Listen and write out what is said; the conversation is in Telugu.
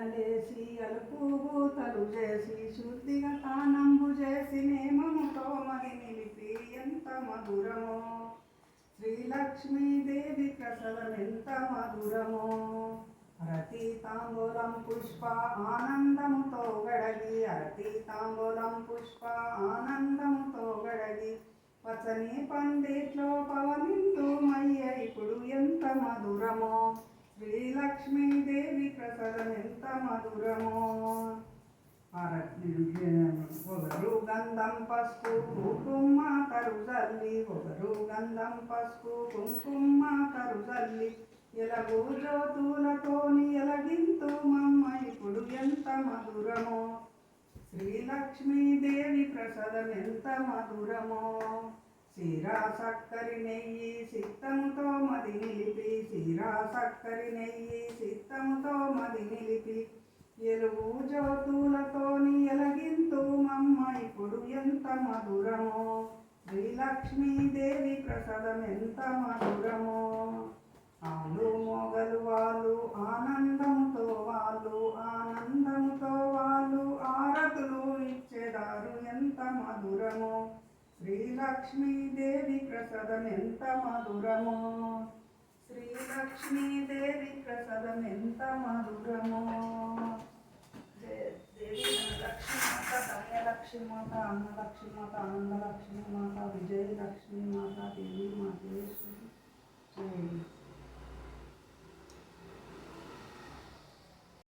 లేసి అలుపు బూతలు చేసి శుద్ధిగా తానంబు చేసి నేమముతో మరి నిలిపి ఎంత మధురమో శ్రీలక్ష్మీదేవి ప్రసవం ఎంత మధురమో అరతి తాంబూలం పుష్ప ఆనందముతో గడగి అరతి తాంబూలం పుష్ప ఆనందముతో గడగి పచ్చని పందిట్లో పవనిందు మయ్య ఇప్పుడు ఎంత మధురమో శ్రీలక్ష్మీదేవి ప్రసవం ఎంత మధురమో ఒకరు గంధం పసుపు కుంకుమ తరుజల్లి ఒకరు గంధం పసుపు కుంకుమ తరుజల్లి ఎలగూ జ్యోతులతోని ఎలగింతు మమ్మ ఇప్పుడు ఎంత మధురమో శ్రీలక్ష్మీదేవి ప్రసాదం ఎంత మధురమో సీరా సక్కరి నెయ్యి సిద్ధముతో మది నిలిపి సీరా సక్కరి నెయ్యి సిద్ధముతో మది నిలిపి ఎలుగు జ్యోతులతోని ఎలగింతు మమ్మ ఇప్పుడు ఎంత మధురమో శ్రీలక్ష్మీదేవి ప్రసాదం ఎంత మధురమో ఆలు మొగలు వాళ్ళు ఆనందంతో వాళ్ళు ఆరతులు ఇచ్చేదారు ఎంత మధురమో శ్రీలక్ష్మీదేవి ప్రసాదం ఎంత మధురమో శ్రీలక్ష్మీదేవి ప్రసాదం ఎంత మధురమో దేవి లక్ష్మీ మాత ధన్యలక్ష్మీ మాత అన్నలక్ష్మీ మాత ఆనందలక్ష్మీ మాత విజయలక్ష్మీ మాత దేవి మాతేశ్వరి జై